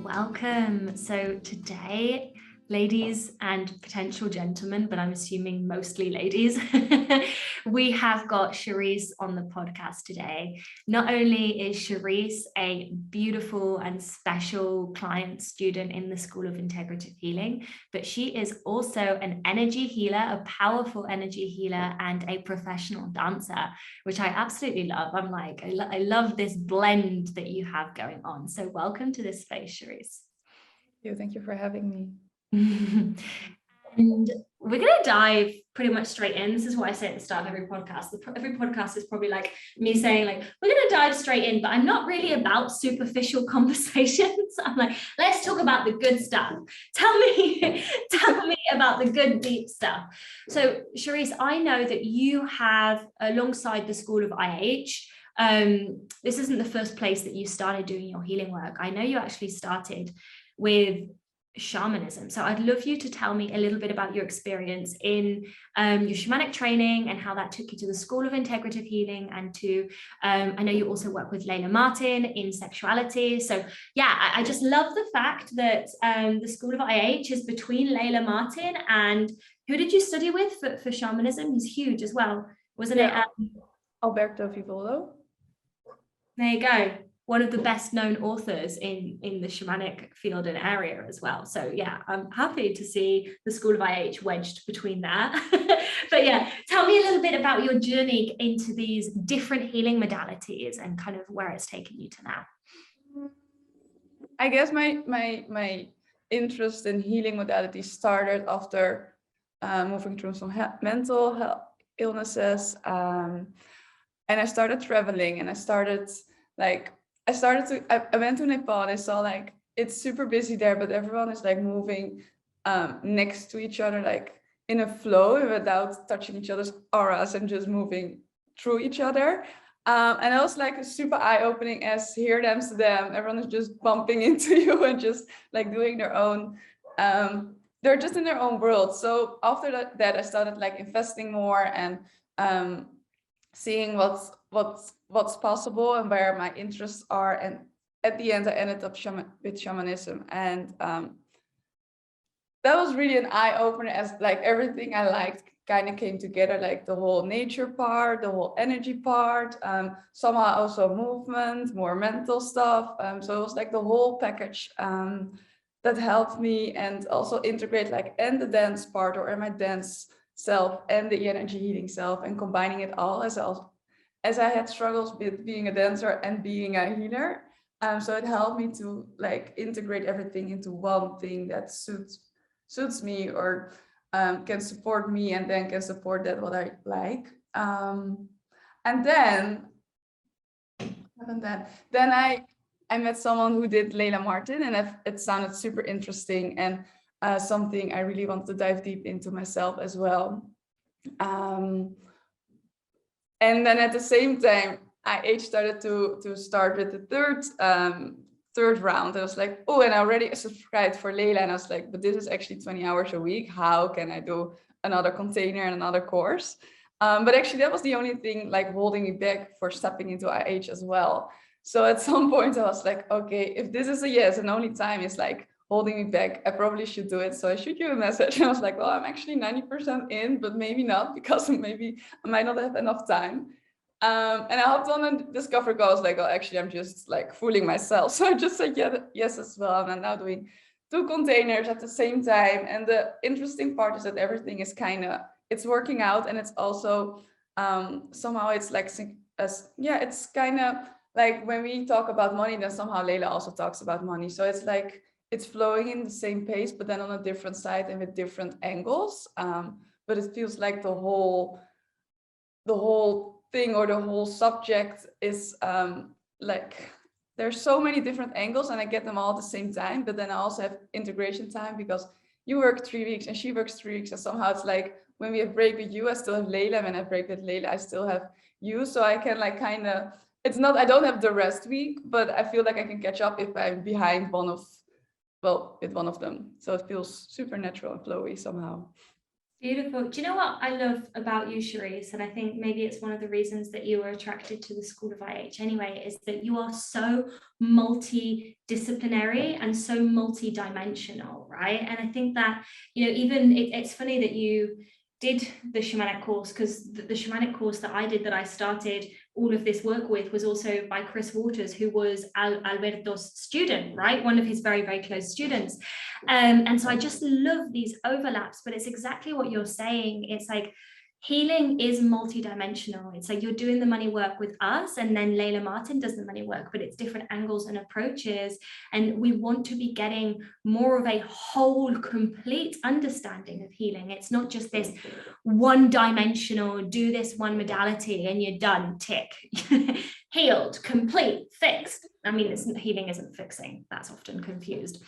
Welcome. So today, ladies and potential gentlemen, but I'm assuming mostly ladies, we have got Sherise on the podcast today. Not only is Sherise a beautiful and special client student in the School of Integrative Healing, but she is also an energy healer, a powerful energy healer, and a professional dancer, which I absolutely love. I'm like, I love this blend that you have going on. So welcome to this space, Sherise. Thank you for having me. And we're going to dive pretty much straight in. This is what I say at the start of every podcast. Every podcast is probably like me saying, like, we're going to dive straight in, but I'm not really about superficial conversations. I'm like, let's talk about the good stuff. Tell me about the good, deep stuff. So, Sherise, I know that you have, alongside the School of IH, this isn't the first place that you started doing your healing work. I know you actually started with shamanism. So I'd love you to tell me a little bit about your experience in your shamanic training and how that took you to the School of Integrative Healing and to, I know you also work with Layla Martin in sexuality. So yeah, I just love the fact that the School of IH is between Layla Martin and who did you study with for shamanism? He's huge as well, wasn't it? Alberto Vivolo. There you go. One of the best known authors in the shamanic field and area as well. So yeah, I'm happy to see the School of IH wedged between there. But yeah, tell me a little bit about your journey into these different healing modalities and kind of where it's taken you to now. I guess my interest in healing modalities started after moving through some mental health illnesses. And I started traveling, and I went to Nepal and I saw like it's super busy there, but everyone is like moving next to each other, like in a flow without touching each other's auras and just moving through each other. And it was like super eye-opening as here in Amsterdam, everyone is just bumping into you and just like doing their own, they're just in their own world. So after that I started like investing more and seeing what's possible and where my interests are. And at the end I ended up with shamanism, and that was really an eye-opener, as like everything I liked kind of came together, like the whole nature part, the whole energy part, somehow also movement, more mental stuff. So it was like the whole package that helped me, and also integrate like and the dance part, or my dance self and the energy healing self, and combining it all as I had struggles with being a dancer and being a healer. So it helped me to like integrate everything into one thing that suits me, or can support me, and then can support that what I like. And then I met someone who did Layla Martin, and it sounded super interesting, and something I really want to dive deep into myself as well. And then at the same time, IH started to start with the third round. I was like, oh, and I already subscribed for Layla, and I was like, but this is actually 20 hours a week. How can I do another container and another course? But actually that was the only thing like holding me back for stepping into IH as well. So at some point I was like, okay, if this is a yes and only time is like holding me back, I probably should do it. So I shoot you a message, and I was like, well, I'm actually 90% in, but maybe not, because maybe I might not have enough time. And I hopped on and discovered, I was like, oh, actually, I'm just like fooling myself. So I just said yes as well. And I'm now doing 2 containers at the same time. And the interesting part is that everything is it's working out. And it's also somehow it's like, it's kind of like when we talk about money, then somehow Layla also talks about money. So it's like, it's flowing in the same pace, but then on a different side and with different angles. But it feels like the whole thing, or the whole subject is like there's so many different angles, and I get them all at the same time. But then I also have integration time, because you work 3 weeks and she works 3 weeks, and somehow it's like when we have break with you, I still have Layla. When I break with Layla, I still have you. So I can like it's not, I don't have the rest week, but I feel like I can catch up if I'm behind with one of them. So it feels super natural and flowy somehow. Beautiful. Do you know what I love about you, Sherise? And I think maybe it's one of the reasons that you were attracted to the School of IH anyway, is that you are so multidisciplinary and so multi-dimensional, right? And I think that, even it's funny that you did the shamanic course, because the shamanic course that I did, that I started all of this work with, was also by Chris Waters, who was Alberto's student, right? One of his very, very close students. And so I just love these overlaps, but it's exactly what you're saying. It's like healing is multidimensional. It's like you're doing the money work with us, and then Layla Martin does the money work, but it's different angles and approaches. And we want to be getting more of a whole, complete understanding of healing. It's not just this one-dimensional, do this one modality and you're done, tick. Healed, complete, fixed. I mean, healing isn't fixing. That's often confused.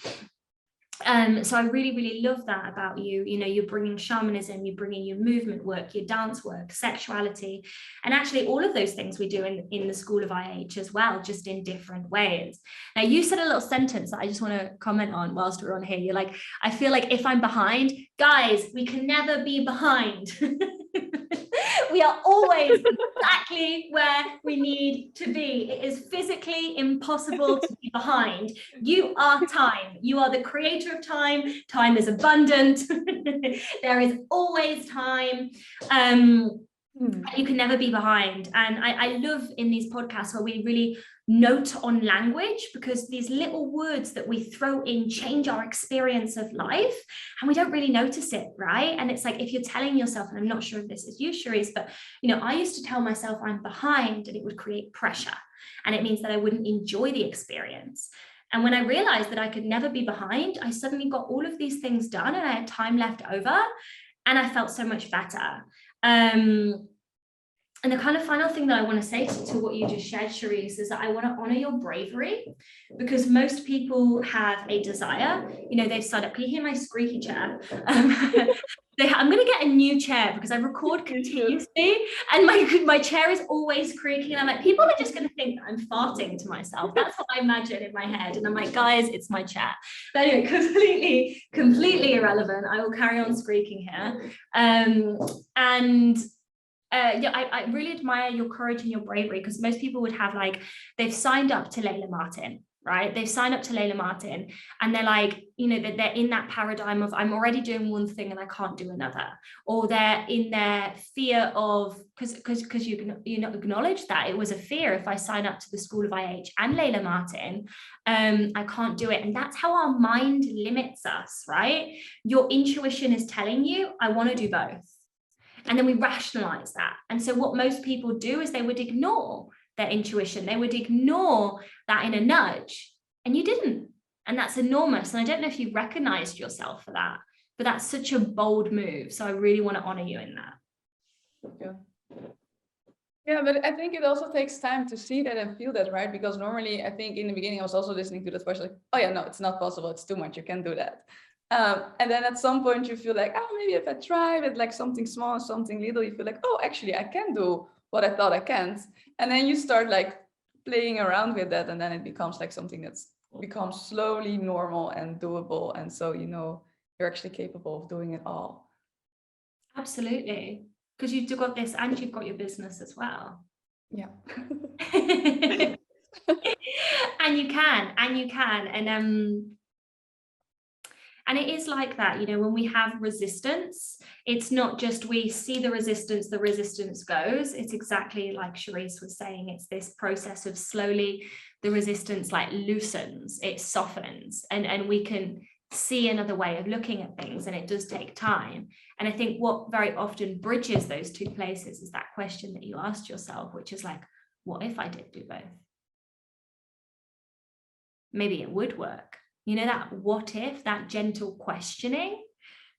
So I really, really love that about you. You're bringing shamanism, you're bringing your movement work, your dance work, sexuality, and actually all of those things we do in the School of IH as well, just in different ways. Now, you said a little sentence that I just want to comment on whilst we're on here. You're like, I feel like if I'm behind, guys, we can never be behind. We are always exactly where we need to be. It is physically impossible to be behind. You are time. You are the creator of time. Time is abundant. There is always time. You can never be behind. And I love in these podcasts where we really note on language, because these little words that we throw in change our experience of life, and we don't really notice it, right? And it's like, if you're telling yourself, and I'm not sure if this is you, Sherise, but I used to tell myself I'm behind, and it would create pressure, and it means that I wouldn't enjoy the experience. And when I realized that I could never be behind, I suddenly got all of these things done, and I had time left over, and I felt so much better. And the kind of final thing that I want to say to what you just shared, Sherise, is that I want to honor your bravery, because most people have a desire. They've signed up. Can you hear my squeaky chair? I'm going to get a new chair, because I record continuously and my chair is always creaking. And I'm like, people are just going to think that I'm farting to myself. That's what I imagine in my head. And I'm like, guys, it's my chair. But anyway, completely irrelevant. I will carry on squeaking here. I really admire your courage and your bravery, because most people would have, like, they've signed up to Layla Martin, right? They've signed up to Layla Martin, and they're like, they're in that paradigm of, I'm already doing one thing and I can't do another, or they're in their fear of, because you acknowledge that it was a fear. If I sign up to the School of IH and Layla Martin, I can't do it. And that's how our mind limits us, right? Your intuition is telling you, I want to do both. And then we rationalize that. And so what most people do is they would ignore their intuition. They would ignore that inner nudge. And you didn't. And that's enormous. And I don't know if you recognized yourself for that, but that's such a bold move. So I really want to honor you in that. Yeah, but I think it also takes time to see that and feel that, right? Because normally, I think in the beginning, I was also listening to that question, like, oh yeah, no, it's not possible. It's too much. You can't do that. And then at some point you feel like, oh, maybe if I try with like something small, something little, you feel like, oh, actually I can do what I thought I can't. And then you start like playing around with that, and then it becomes like something that's becomes slowly normal and doable. And so, you're actually capable of doing it all. Absolutely. Because you've got this, and you've got your business as well. Yeah. And you can. And it is like that, when we have resistance, it's not just we see the resistance goes. It's exactly like Sherise was saying. It's this process of slowly the resistance like loosens, it softens, and we can see another way of looking at things, and it does take time. And I think what very often bridges those two places is that question that you asked yourself, which is like, what if I did do both? Maybe it would work. That what if, that gentle questioning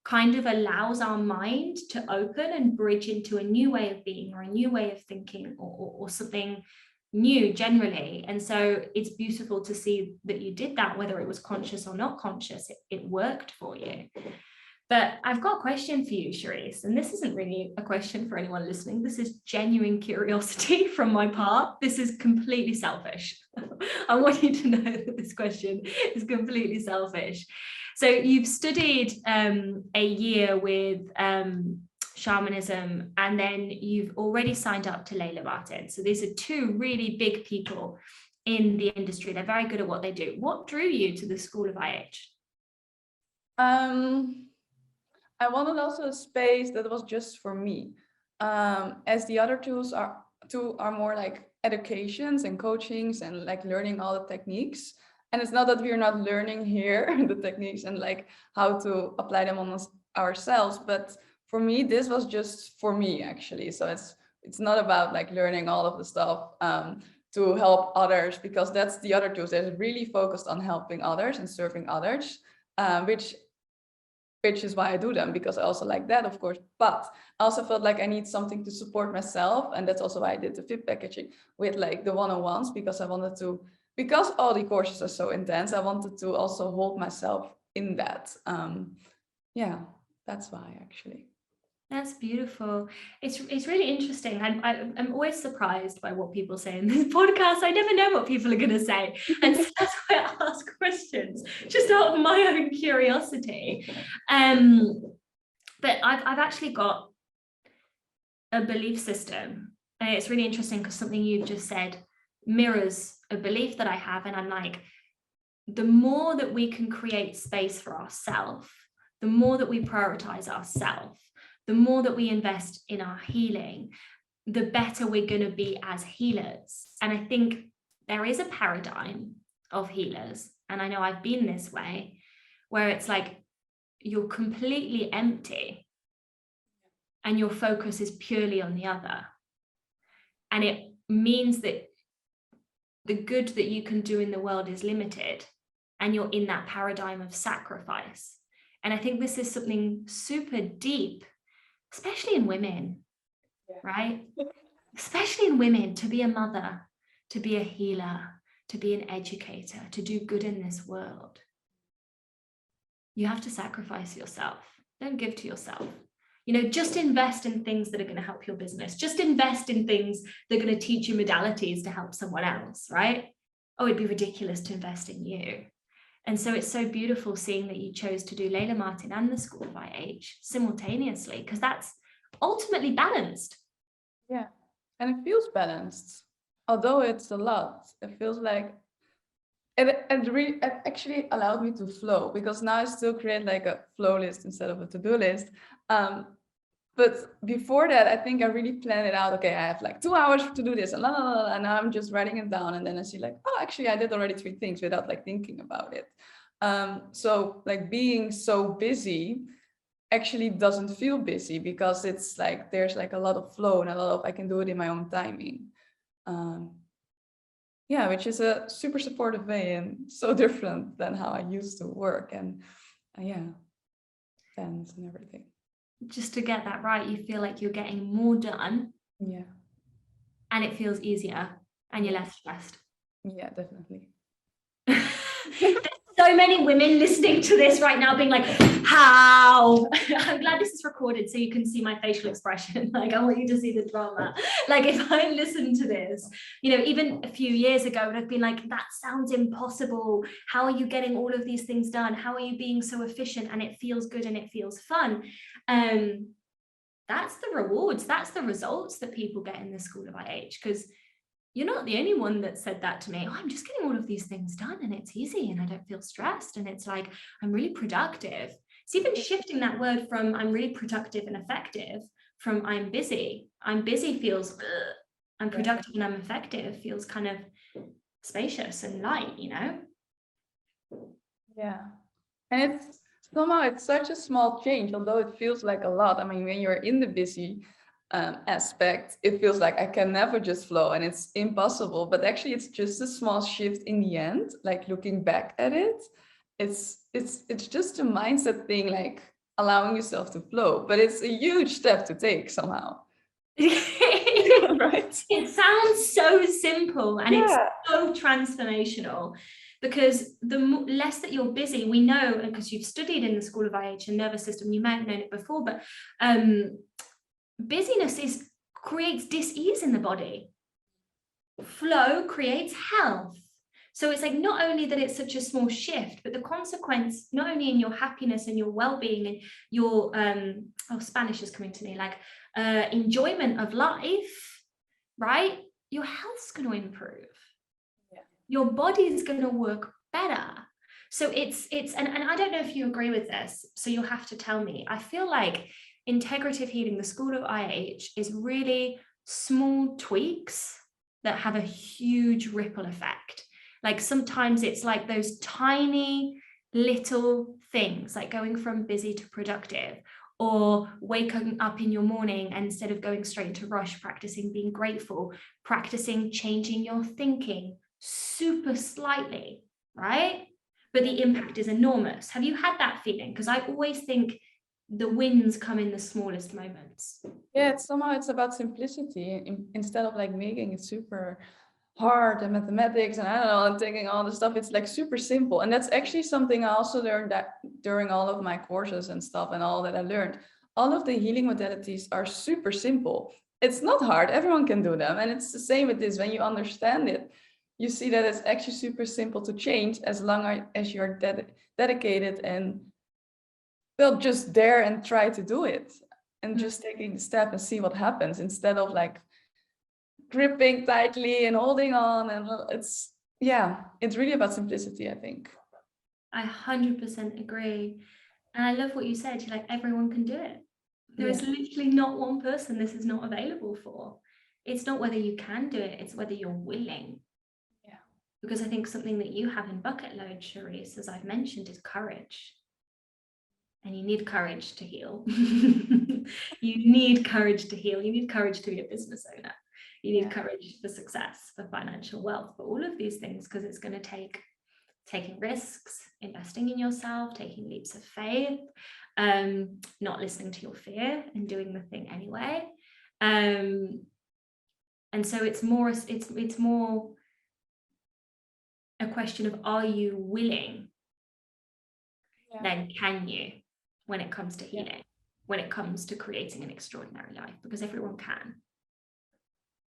kind of allows our mind to open and bridge into a new way of being, or a new way of thinking, or something new generally. And so it's beautiful to see that you did that, whether it was conscious or not conscious, it worked for you. But I've got a question for you, Sherise, and this isn't really a question for anyone listening. This is genuine curiosity from my part. This is completely selfish. I want you to know that this question is completely selfish. So you've studied a year with shamanism, and then you've already signed up to Layla Martin. So these are two really big people in the industry. They're very good at what they do. What drew you to the School of IH? I wanted also a space that was just for me, as the other two are more like educations and coachings and like learning all the techniques. And it's not that we're not learning here the techniques and like how to apply them on ourselves, but for me this was just for me actually. So it's not about like learning all of the stuff to help others, because that's the other tools that is really focused on helping others and serving others, which is why I do them, because I also like that, of course. But I also felt like I need something to support myself. And that's also why I did the fit packaging with like the one-on-ones, because I wanted to, because all the courses are so intense, I wanted to also hold myself in that. Yeah, that's why actually. That's beautiful. It's really interesting. I'm always surprised by what people say in this podcast. I never know what people are going to say, and so that's why I ask questions, just out of my own curiosity. But I've actually got a belief system, and it's really interesting because something you've just said mirrors a belief that I have, and I'm like, the more that we can create space for ourselves, the more that we prioritize ourselves, the more that we invest in our healing, the better we're going to be as healers. And I think there is a paradigm of healers, and I know I've been this way, where it's like you're completely empty and your focus is purely on the other. And it means that the good that you can do in the world is limited, and you're in that paradigm of sacrifice. And I think this is something super deep, especially in women, right? Especially in women, to be a mother, to be a healer, to be an educator, to do good in this world. You have to sacrifice yourself. Don't give to yourself. You know, just invest in things that are going to help your business. Just invest in things that are going to teach you modalities to help someone else, right? Oh, it'd be ridiculous to invest in you. And so it's so beautiful seeing that you chose to do Layla Martin and the School of IH simultaneously, because that's ultimately balanced. Yeah, and it feels balanced. Although it's a lot, it feels like it actually allowed me to flow, because now I still create like a flow list instead of a to-do list. But before that, I think I really planned it out. Okay, I have like 2 hours to do this, and and now I'm just writing it down, and then I see like, oh, actually, I did already 3 things without like thinking about it. So like being so busy actually doesn't feel busy, because it's like there's like a lot of flow and a lot of I can do it in my own timing. Yeah, which is a super supportive way and so different than how I used to work, and yeah, plans and everything. Just to get that right, you feel like you're getting more done. Yeah. And it feels easier, and you're less stressed. Yeah, definitely. So many women listening to this right now being like, how? I'm glad this is recorded so you can see my facial expression. Like, I want you to see the drama. Like, if I listened to this, you know, even a few years ago, I'd have been like, that sounds impossible. How are you getting all of these things done? How are you being so efficient? And it feels good and it feels fun. That's the rewards. That's the results that people get in the School of IH, because you're not the only one that said that to me. Oh, I'm just getting all of these things done and it's easy and I don't feel stressed. And it's like, I'm really productive. It's even shifting that word from I'm really productive and effective from I'm busy. I'm busy feels, I'm productive and I'm effective feels kind of spacious and light, you know? Yeah. And it's somehow it's such a small change, although it feels like a lot. I mean, when you're in the busy aspect, it feels like I can never just flow and it's impossible, but actually it's just a small shift in the end. Like looking back at it, it's just a mindset thing, like allowing yourself to flow, but it's a huge step to take somehow. Right? It sounds so simple and it's so transformational, because the less that you're busy, we know, because you've studied in the School of IH and nervous system, you might have known it before, but busyness creates dis-ease in the body. Flow creates health. So it's like, not only that it's such a small shift, but the consequence, not only in your happiness and your well-being and your Spanish is coming to me, like enjoyment of life, right? Your health's going to improve. Yeah. Your body's going to work better. So it's and I don't know if you agree with this, so you'll have to tell me. I feel like integrative healing, the School of IH, is really small tweaks that have a huge ripple effect. Like sometimes it's like those tiny little things, like going from busy to productive, or waking up in your morning and instead of going straight into rush, practicing being grateful, practicing changing your thinking super slightly, right? But the impact is enormous. Have you had that feeling? Because I always think the wins come in the smallest moments. Yeah, it's about simplicity instead of like making it super hard and mathematics and I don't know, and taking all the stuff. It's like super simple. And that's actually something I also learned that during all of my courses and stuff and all that I learned. All of the healing modalities are super simple. It's not hard. Everyone can do them. And it's the same with this. When you understand it, you see that it's actually super simple to change as long as you're dedicated and well, just dare and try to do it and just taking the step and see what happens instead of like gripping tightly and holding on. And it's really about simplicity, I think. I 100% agree. And I love what you said. You're like, everyone can do it. There is literally not one person this is not available for. It's not whether you can do it, it's whether you're willing. Yeah. Because I think something that you have in bucket load, Sherise, as I've mentioned, is courage. And you need courage to heal. You need courage to heal. You need courage to be a business owner. You need courage for success, for financial wealth, for all of these things, because it's going to take taking risks, investing in yourself, taking leaps of faith, not listening to your fear and doing the thing anyway. And so it's more a question of, are you willing? Then can you, when it comes to healing, when it comes to creating an extraordinary life, because everyone can,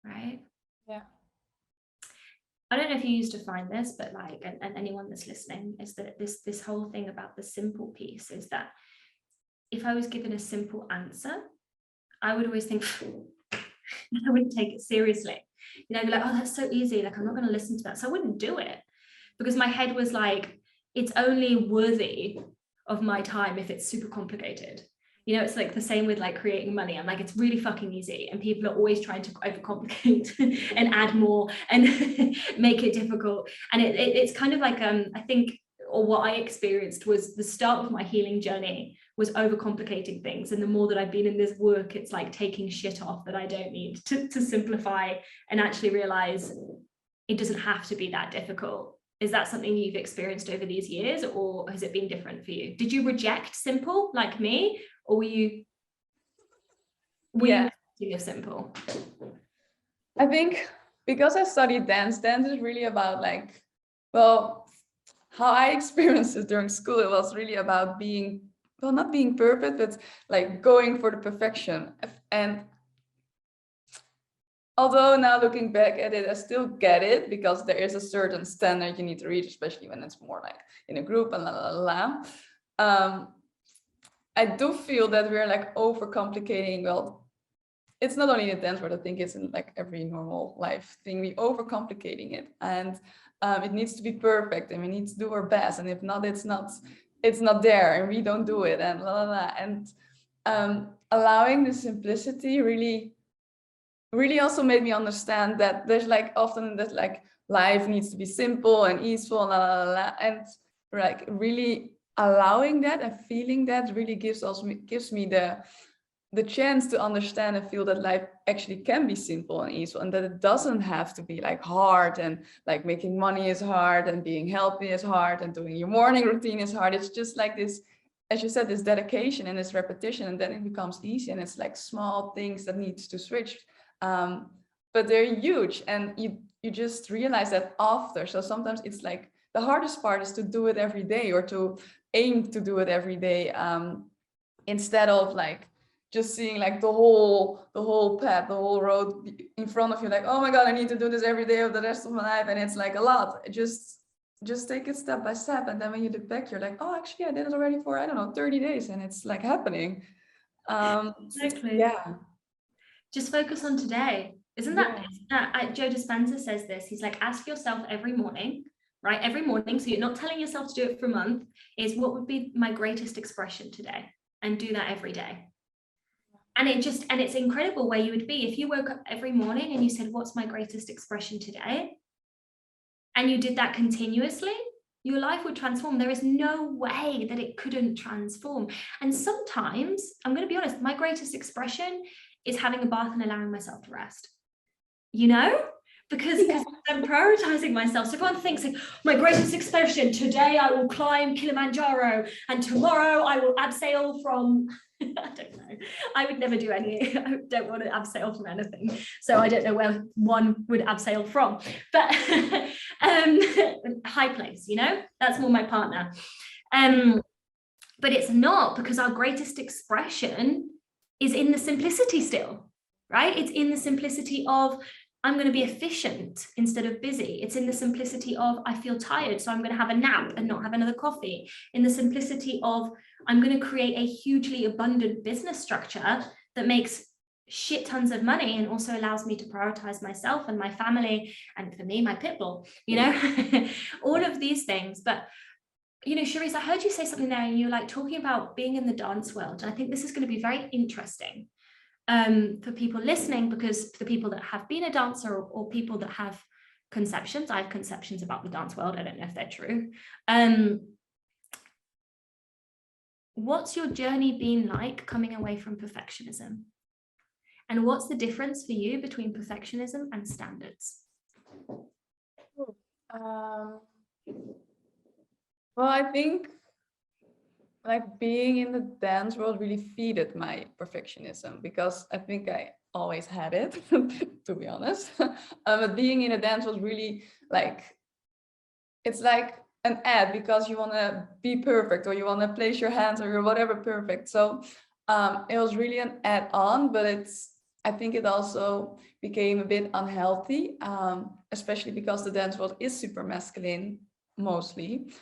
right? Yeah. I don't know if you used to find this, but like, and anyone that's listening, is that this whole thing about the simple piece is that if I was given a simple answer, I would always think, I wouldn't take it seriously. You know, be like, oh, that's so easy. Like, I'm not going to listen to that. So I wouldn't do it because my head was like, it's only worthy of my time if it's super complicated. You know, it's like the same with like creating money. I'm like, it's really fucking easy. And people are always trying to overcomplicate and add more and make it difficult. And it's kind of like, I think, or what I experienced was the start of my healing journey was overcomplicating things. And the more that I've been in this work, it's like taking shit off that I don't need to simplify and actually realize it doesn't have to be that difficult. Is that something you've experienced over these years, or has it been different for you? Did you reject simple like me, or were you thinking of simple? I think because I studied dance is really about like, well, how I experienced it during school. It was really about being, well, not being perfect, but like going for the perfection. And although now looking back at it, I still get it because there is a certain standard you need to reach, especially when it's more like in a group and I do feel that we're like overcomplicating. Well, it's not only in dance, but I think it's in like every normal life thing. We overcomplicating it, and it needs to be perfect, and we need to do our best. And if not, it's not there, and we don't do it, and And allowing the simplicity really also made me understand that there's like often that like life needs to be simple and easeful and like really allowing that and feeling that really gives me the chance to understand and feel that life actually can be simple and easeful, and that it doesn't have to be like hard, and like making money is hard and being healthy is hard and doing your morning routine is hard. It's just like this, as you said, this dedication and this repetition, and then it becomes easy, and it's like small things that needs to switch. But they're huge, and you just realize that after. So sometimes it's like the hardest part is to do it every day, or to aim to do it every day, instead of like just seeing like the whole path, the whole road in front of you, like, oh my God, I need to do this every day of the rest of my life. And it's like a lot. Just take it step by step. And then when you look back, you're like, oh, actually, I did it already for, I don't know, 30 days. And it's like happening. Exactly. Yeah. Just focus on today. Isn't that Joe Dispenza says this? He's like, ask yourself every morning, right? Every morning. So you're not telling yourself to do it for a month, is what would be my greatest expression today? And do that every day. And it's incredible where you would be if you woke up every morning and you said, what's my greatest expression today? And you did that continuously, your life would transform. There is no way that it couldn't transform. And sometimes, I'm going to be honest, my greatest expression is having a bath and allowing myself to rest. You know? Because I'm prioritizing myself. So everyone thinks like, my greatest expression, today I will climb Kilimanjaro and tomorrow I will abseil from, I don't know. I would never do any, I don't want to abseil from anything. So I don't know where one would abseil from, but high place, you know, that's more my partner. But it's not, because our greatest expression is in the simplicity still, right? It's in the simplicity of, I'm going to be efficient instead of busy. It's in the simplicity of, I feel tired, so I'm going to have a nap and not have another coffee. In the simplicity of, I'm going to create a hugely abundant business structure that makes shit tons of money and also allows me to prioritize myself and my family, and for me, my pit bull, you know, all of these things. But you know, Sherise, I heard you say something there, and you're like talking about being in the dance world. And I think this is going to be very interesting for people listening, because for the people that have been a dancer, or people that have conceptions, I have conceptions about the dance world. I don't know if they're true. What's your journey been like coming away from perfectionism? And what's the difference for you between perfectionism and standards? Well, I think like being in the dance world really feeded my perfectionism, because I think I always had it, to be honest. But being in a dance was really like, it's like an ad, because you want to be perfect, or you want to place your hands, or you're whatever perfect. So it was really an add-on, but I think it also became a bit unhealthy, especially because the dance world is super masculine mostly.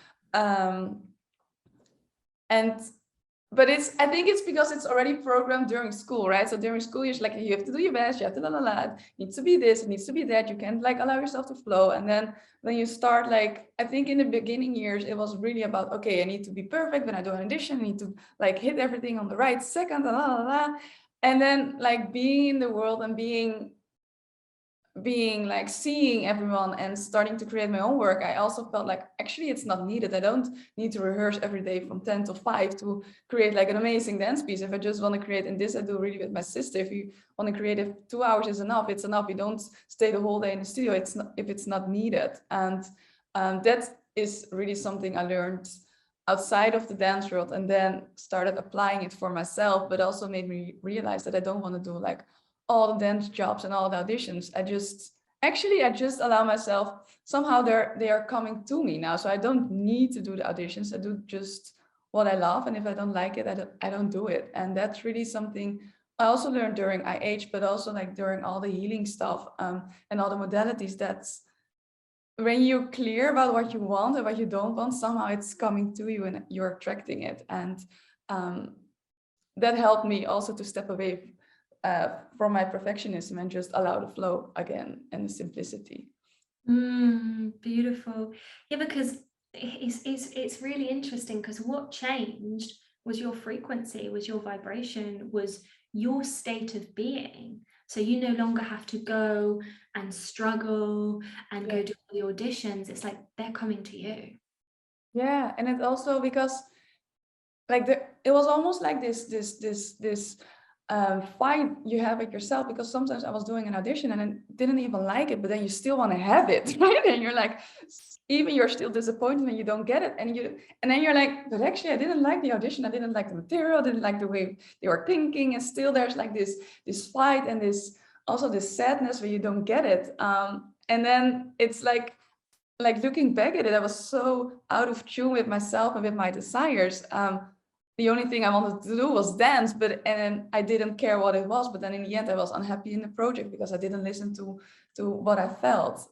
But I think it's because it's already programmed during school, right? So during school, you're like, you have to do your best, you have to it needs to be this, it needs to be that, you can't like allow yourself to flow. And then when you start, like, I think in the beginning years, it was really about, okay, I need to be perfect when I do an audition, I need to like hit everything on the right second, and then like being in the world and being like seeing everyone and starting to create my own work, I also felt like actually it's not needed. I don't need to rehearse every day from 10 to 5 to create like an amazing dance piece. If I just want to create, and this I do really with my sister, if you want to create, if 2 hours is enough, it's enough. You don't stay the whole day in the studio, it's not, if it's not needed. And that is really something I learned outside of the dance world, and then started applying it for myself, but also made me realize that I don't want to do like all the dance jobs and all the auditions. I just allow myself, somehow they are coming to me now. So I don't need to do the auditions. I do just what I love. And if I don't like it, I don't do it. And that's really something I also learned during IH, but also like during all the healing stuff and all the modalities. That's when you're clear about what you want and what you don't want, somehow it's coming to you and you're attracting it. And that helped me also to step away from my perfectionism and just allow the flow again and the simplicity. Beautiful. Yeah, because it's really interesting, because what changed was your frequency, was your vibration, was your state of being. So you no longer have to go and struggle and go do all the auditions. It's like they're coming to you. Yeah, and it also, because like it was almost like this fight you have with yourself, because sometimes I was doing an audition and I didn't even like it, but then you still want to have it, right? And you're like, even you're still disappointed when you don't get it, and then you're like, but actually I didn't like the audition, I didn't like the material, I didn't like the way they were thinking, and still there's like this fight and this sadness when you don't get it. And then it's like looking back at it, I was so out of tune with myself and with my desires. the only thing I wanted to do was dance, and then I didn't care what it was. But then in the end, I was unhappy in the project because I didn't listen to what I felt.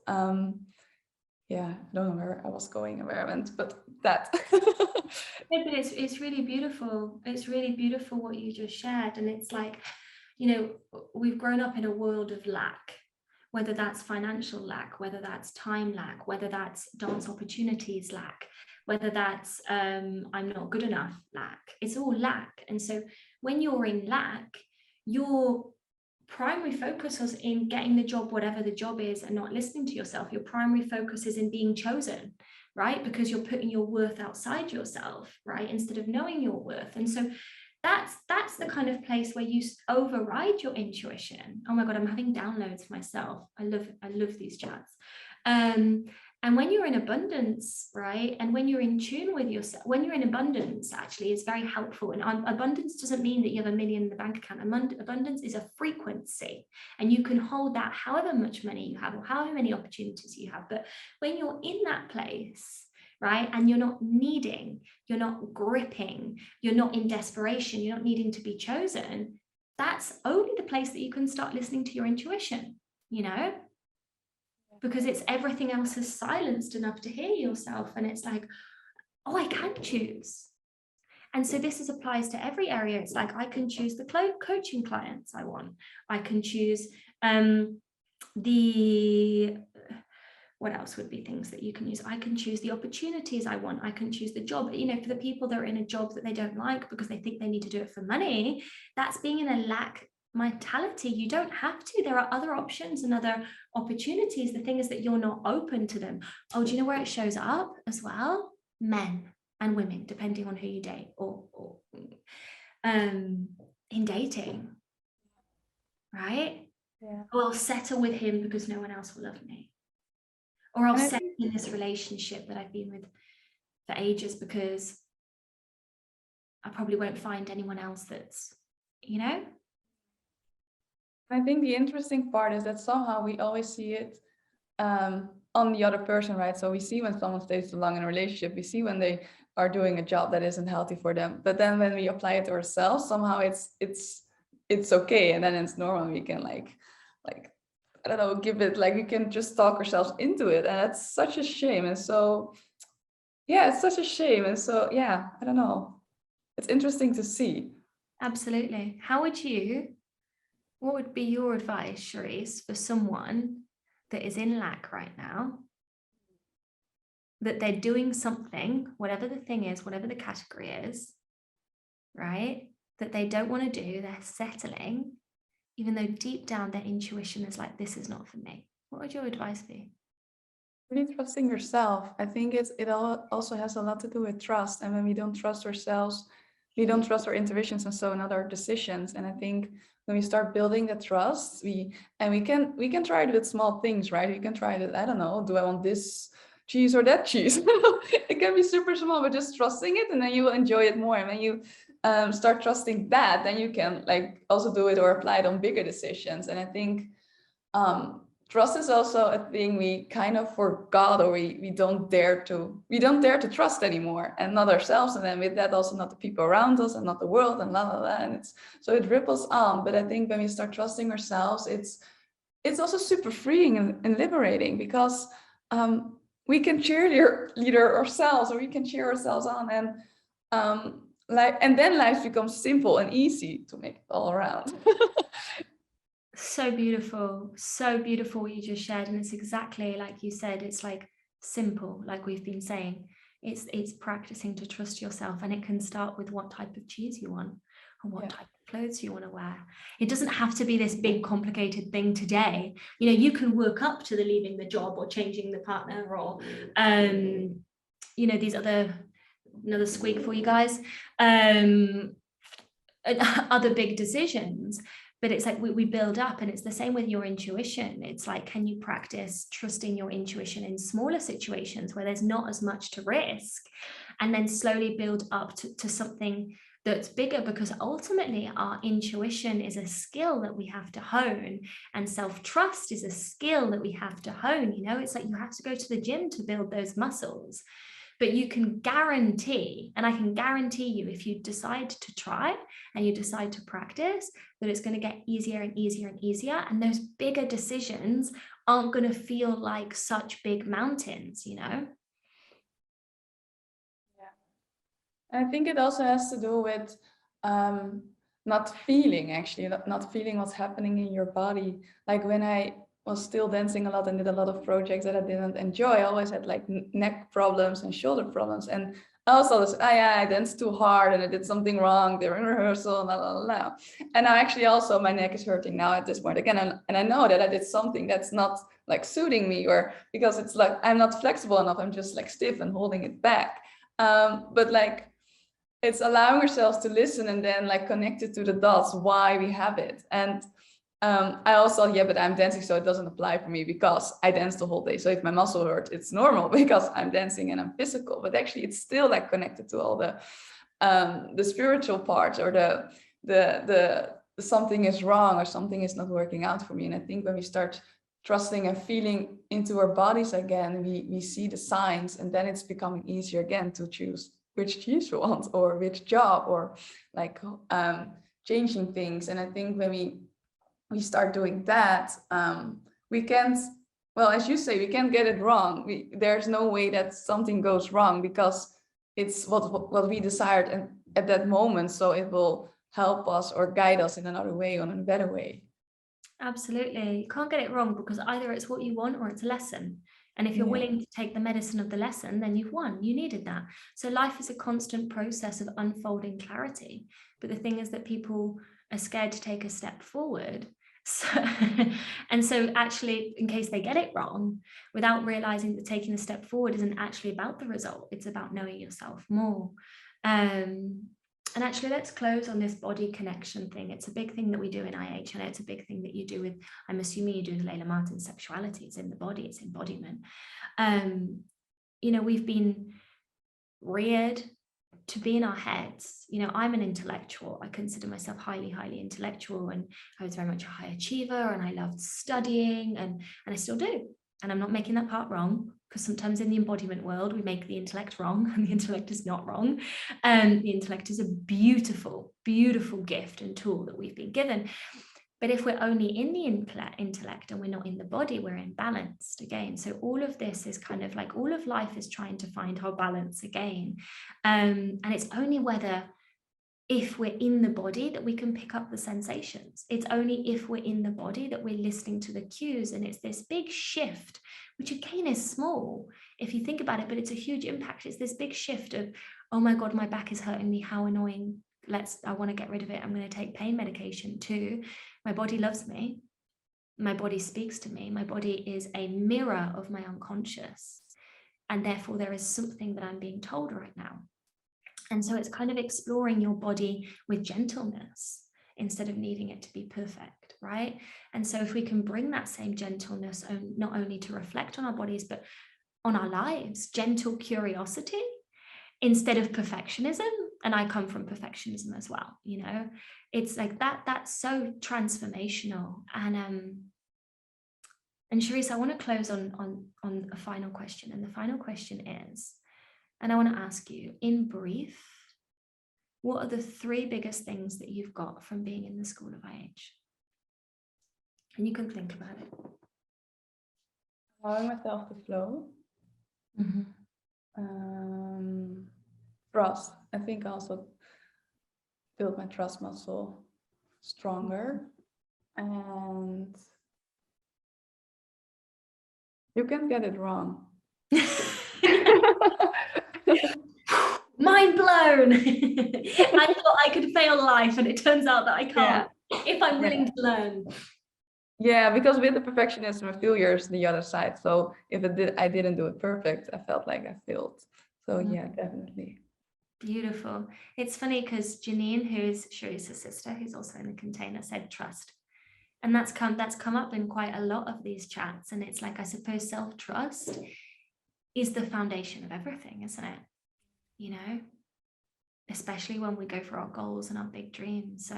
Yeah, I don't know where I was going and where I went, but that. Yeah, but it's really beautiful. It's really beautiful what you just shared. And it's like, we've grown up in a world of lack, whether that's financial lack, whether that's time lack, whether that's dance opportunities lack, whether that's I'm not good enough lack. It's all lack. And so when you're in lack, your primary focus is in getting the job, whatever the job is, and not listening to yourself. Your primary focus is in being chosen, right? Because you're putting your worth outside yourself, right? Instead of knowing your worth. And so that's the kind of place where you override your intuition. Oh my God, I'm having downloads myself. I love these chats. And when you're in abundance, right? And when you're in tune with yourself, when you're in abundance, actually, is very helpful. And abundance doesn't mean that you have $1 million in the bank account. Abundance is a frequency, and you can hold that however much money you have or however many opportunities you have. But when you're in that place, right, and you're not needing, you're not gripping, you're not in desperation, you're not needing to be chosen, that's only the place that you can start listening to your intuition, because it's everything else is silenced enough to hear yourself. And it's like, oh, I can choose. And so this applies to every area. It's like, I can choose the coaching clients I want. I can choose what else would be things that you can use? I can choose the opportunities I want. I can choose the job. For the people that are in a job that they don't like because they think they need to do it for money, that's being in a lack mentality. You don't have to. There are other options and other opportunities. The thing is that you're not open to them. Oh, do you know where it shows up as well? Men and women, depending on who you date, or in dating, right? Yeah. Oh, I'll settle with him because no one else will love me. Or I'll settle in this relationship that I've been with for ages because I probably won't find anyone else that's, I think the interesting part is that somehow we always see it on the other person, right? So we see when someone stays too long in a relationship, we see when they are doing a job that isn't healthy for them. But then when we apply it to ourselves, somehow it's okay, and then it's normal. We can like I don't know, give it, like, we can just talk ourselves into it, and that's such a shame. And so yeah, it's such a shame. And so yeah, I don't know. It's interesting to see. Absolutely. What would be your advice, Sherise, for someone that is in lack right now, that they're doing something, whatever the thing is, whatever the category is, right, that they don't want to do, they're settling, even though deep down their intuition is like, this is not for me? What would your advice be? Really trusting yourself. I think it also has a lot to do with trust. And when we don't trust ourselves, we don't trust our intuitions, and so in other decisions. And I think when we start building the trust, we can try it with small things, right? We can try it. I don't know, do I want this cheese or that cheese? It can be super small, but just trusting it, and then you will enjoy it more. And when you start trusting that, then you can like also do it or apply it on bigger decisions. And I think trust is also a thing we kind of forgot, or we don't dare to trust anymore, and not ourselves, and then with that also not the people around us and not the world, and and so it ripples on. But I think when we start trusting ourselves, it's also super freeing and liberating, because we can cheerleader ourselves, or we can cheer ourselves on, and then life becomes simple and easy to make it all around. So beautiful what you just shared. And it's exactly like you said, it's like simple, like we've been saying. It's practicing to trust yourself, and it can start with what type of cheese you want and what type of clothes you want to wear. It doesn't have to be this big complicated thing today. You can work up to the leaving the job or changing the partner, or these another squeak for you guys, other big decisions. But it's like we build up, and it's the same with your intuition. It's like, can you practice trusting your intuition in smaller situations where there's not as much to risk, and then slowly build up to something that's bigger? Because ultimately our intuition is a skill that we have to hone, and self-trust is a skill that we have to hone. It's like you have to go to the gym to build those muscles. But you can guarantee, and I can guarantee you, if you decide to try and you decide to practice, that it's going to get easier and easier and easier. And those bigger decisions aren't going to feel like such big mountains, you know? Yeah. I think it also has to do with not feeling, actually, not feeling what's happening in your body. Like when I was still dancing a lot and did a lot of projects that I didn't enjoy, I always had like neck problems and shoulder problems. And I also said, oh yeah, I danced too hard and I did something wrong during rehearsal, blah, blah, blah. And now actually also my neck is hurting now at this point again. And I know that I did something that's not like suiting me, or because it's like, I'm not flexible enough. I'm just like stiff and holding it back. But like, it's allowing ourselves to listen and then like connect it to the dots, why we have it. And I also, yeah, but I'm dancing, so it doesn't apply for me because I dance the whole day. So if my muscle hurts, it's normal because I'm dancing and I'm physical. But actually, it's still like connected to all the spiritual parts, or the something is wrong or something is not working out for me. And I think when we start trusting and feeling into our bodies again, we see the signs, and then it's becoming easier again to choose which cheese you want or which job, or like changing things. And I think when we start doing that, we can't, well, as you say, we can't get it wrong. There's no way that something goes wrong because it's what we desired and at that moment. So it will help us or guide us in another way, or in a better way. Absolutely. You can't get it wrong, because either it's what you want or it's a lesson. And if you're willing to take the medicine of the lesson, then you've won. You needed that. So life is a constant process of unfolding clarity. But the thing is that people are scared to take a step forward. So, and so actually, in case they get it wrong, without realizing that taking a step forward isn't actually about the result, it's about knowing yourself more. And actually, let's close on this body connection thing. It's a big thing that we do in IH, and it's a big thing that you do with, I'm assuming you do with Layla Martin's sexuality. It's in the body, it's embodiment. You know, we've been reared to be in our heads. You know, I'm an intellectual. I consider myself highly, highly intellectual, and I was very much a high achiever, and I loved studying, and I still do. And I'm not making that part wrong, because sometimes in the embodiment world, we make the intellect wrong, and the intellect is not wrong. The intellect is a beautiful, beautiful gift and tool that we've been given. But if we're only in the intellect and we're not in the body, we're imbalanced again. So all of this is kind of like, all of life is trying to find our balance again. And it's only if we're in the body that we can pick up the sensations. It's only if we're in the body that we're listening to the cues. And it's this big shift, which again is small if you think about it, but it's a huge impact. It's this big shift of, oh my God, my back is hurting me. How annoying. I want to get rid of it. I'm going to take pain medication too. My body loves me. My body speaks to me. My body is a mirror of my unconscious. And therefore there is something that I'm being told right now. And so it's kind of exploring your body with gentleness instead of needing it to be perfect, right? And so if we can bring that same gentleness not only to reflect on our bodies, but on our lives, gentle curiosity instead of perfectionism. And I come from perfectionism as well, you know, it's like that's so transformational. And Sherise, I want to close on a final question. And the final question is, and I want to ask you, in brief, what are the 3 biggest things that you've got from being in the School of IH? And you can think about it. Allowing myself to flow. Mm-hmm. Trust. I think I also build my trust muscle stronger. And you can get it wrong. Mind blown. I thought I could fail life, and it turns out that I can't, if I'm willing to learn. Yeah, because with the perfectionism, failure is the other side. So if I didn't do it perfect, I felt like I failed. So yeah, definitely. Beautiful. It's funny because Janine, who's Sherise's sister, who's also in the container, said trust. And that's come up in quite a lot of these chats. And it's like, I suppose self-trust is the foundation of everything, isn't it? You know, especially when we go for our goals and our big dreams. So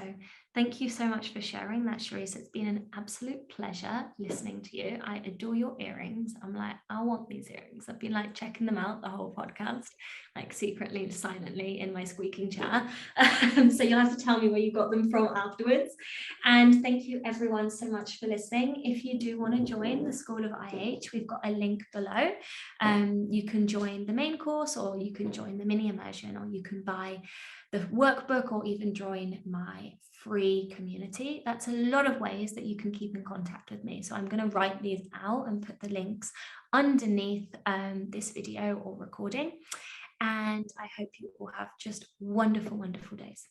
thank you so much for sharing that, Sherise. It's been an absolute pleasure listening to you. I adore your earrings. I'm like, I want these earrings. I've been like checking them out the whole podcast, like secretly, silently in my squeaking chair. So you'll have to tell me where you got them from afterwards. And thank you everyone so much for listening. If you do want to join the School of IH, we've got a link below. You can join the main course, or you can join the mini immersion, or you can buy the workbook, or even join my free community. That's a lot of ways that you can keep in contact with me. So I'm going to write these out and put the links underneath this video or recording. And I hope you all have just wonderful, wonderful days.